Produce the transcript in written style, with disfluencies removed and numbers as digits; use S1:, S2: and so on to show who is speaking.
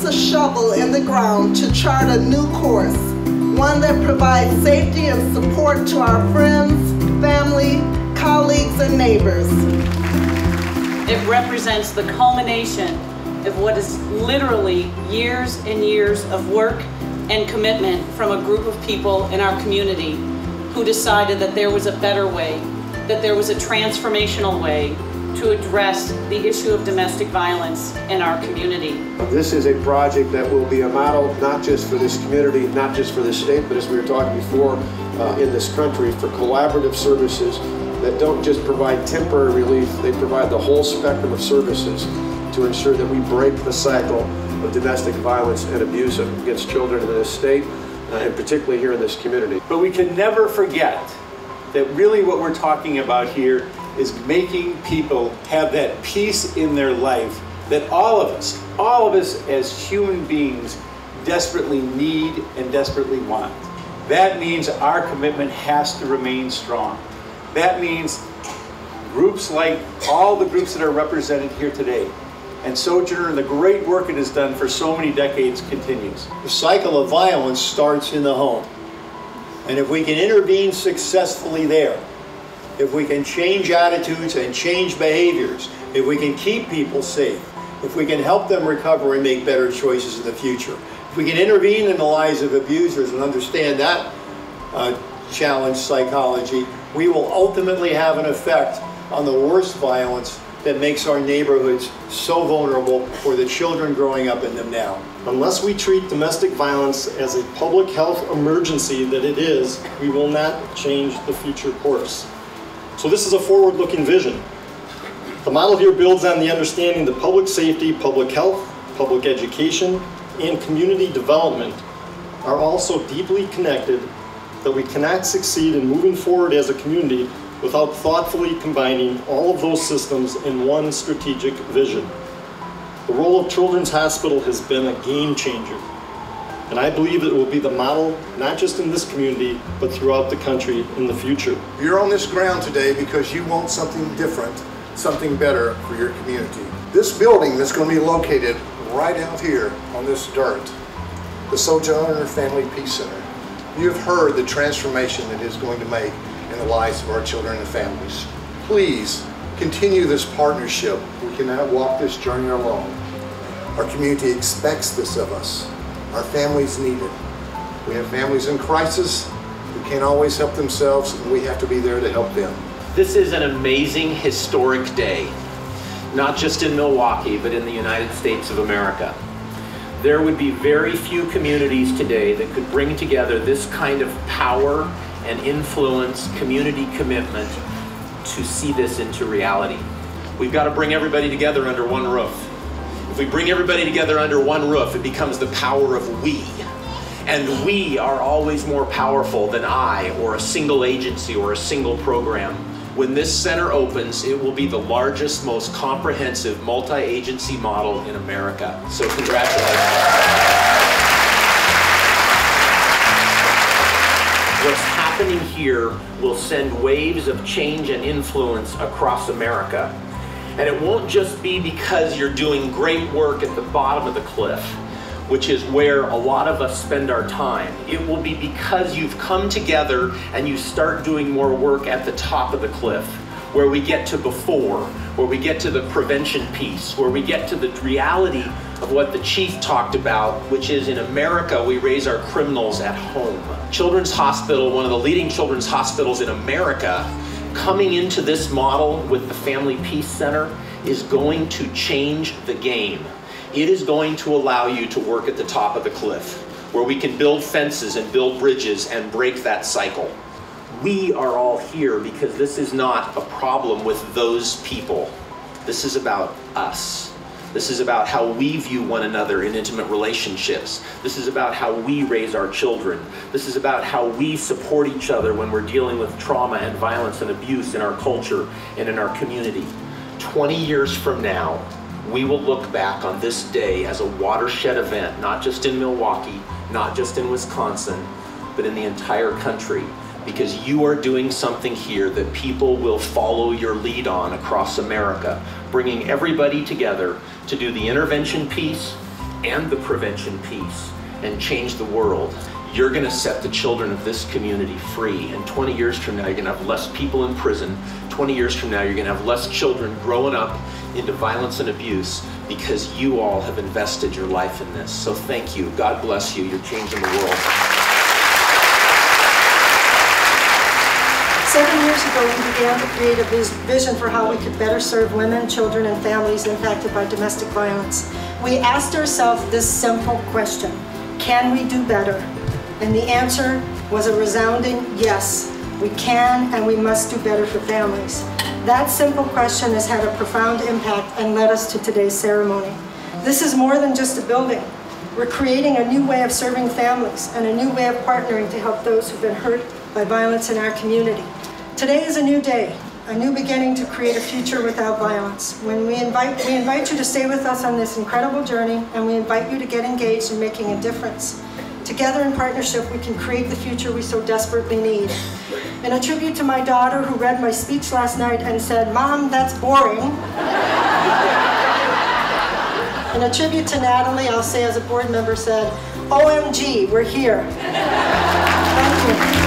S1: puts a shovel in the ground to chart a new course, one that provides safety and support to our friends, family, colleagues, and neighbors.
S2: It represents the culmination of what is literally years and years of work and commitment from a group of people in our community who decided that there was a better way, that there was a transformational way to address the issue of domestic violence in our community.
S3: This is a project that will be a model not just for this community, not just for this state, but as we were talking before, in this country, for collaborative services that don't just provide temporary relief, they provide the whole spectrum of services to ensure that we break the cycle of domestic violence and abuse against children in this state, and particularly here in this community.
S4: But we can never forget that really what we're talking about here is making people have that peace in their life that all of us as human beings desperately need and desperately want. That means our commitment has to remain strong. That means groups like all the groups that are represented here today, and Sojourner and the great work it has done for so many decades continues.
S5: The cycle of violence starts in the home. And if we can intervene successfully there, if we can change attitudes and change behaviors, if we can keep people safe, if we can help them recover and make better choices in the future, if we can intervene in the lives of abusers and understand that challenge psychology, we will ultimately have an effect on the worst violence that makes our neighborhoods so vulnerable for the children growing up in them now.
S6: Unless we treat domestic violence as a public health emergency that it is, we will not change the future course. So this is a forward-looking vision. The model here builds on the understanding that public safety, public health, public education, and community development are also deeply connected, that we cannot succeed in moving forward as a community without thoughtfully combining all of those systems in one strategic vision. The role of Children's Hospital has been a game changer, and I believe it will be the model not just in this community, but throughout the country in the future.
S7: You're on this ground today because you want something different, something better for your community. This building that's going to be located right out here on this dirt, the Sojourner Family Peace Center, you've heard the transformation that it's going to make in the lives of our children and families. Please continue this partnership. We cannot walk this journey alone. Our community expects this of us. Our families need it. We have families in crisis who can't always help themselves, and we have to be there to help them.
S8: This is an amazing, historic day, not just in Milwaukee, but in the United States of America. There would be very few communities today that could bring together this kind of power and influence, community commitment to see this into reality. We've got to bring everybody together under one roof. If we bring everybody together under one roof, it becomes the power of we. And we are always more powerful than I, or a single agency, or a single program. When this center opens, it will be the largest, most comprehensive multi-agency model in America. So congratulations. What's happening here will send waves of change and influence across America. And it won't just be because you're doing great work at the bottom of the cliff, which is where a lot of us spend our time. It will be because you've come together and you start doing more work at the top of the cliff, where we get to before, where we get to the prevention piece, where we get to the reality of what the chief talked about, which is in America, we raise our criminals at home. Children's Hospital, one of the leading children's hospitals in America, coming into this model with the Family Peace Center is going to change the game. It is going to allow you to work at the top of the cliff, where we can build fences and build bridges and break that cycle. We are all here because this is not a problem with those people. This is about us. This is about how we view one another in intimate relationships. This is about how we raise our children. This is about how we support each other when we're dealing with trauma and violence and abuse in our culture and in our community. 20 years from now, we will look back on this day as a watershed event, not just in Milwaukee, not just in Wisconsin, but in the entire country, because you are doing something here that people will follow your lead on across America, bringing everybody together to do the intervention piece, and the prevention piece and change the world, you're going to set the children of this community free. And 20 years from now, you're going to have less people in prison. 20 years from now, you're going to have less children growing up into violence and abuse because you all have invested your life in this. So thank you. God bless you. You're changing the world.
S9: 7 years ago, we began to create a vision for how we could better serve women, children, and families impacted by domestic violence. We asked ourselves this simple question: can we do better? And the answer was a resounding yes. We can and we must do better for families. That simple question has had a profound impact and led us to today's ceremony. This is more than just a building. We're creating a new way of serving families and a new way of partnering to help those who've been hurt by violence in our community. Today is a new day, a new beginning to create a future without violence. We invite you to stay with us on this incredible journey, and we invite you to get engaged in making a difference. Together in partnership, we can create the future we so desperately need. In a tribute to my daughter, who read my speech last night and said, "Mom, that's boring." In a tribute to Natalie, I'll say as a board member said, "OMG, we're here." Thank you.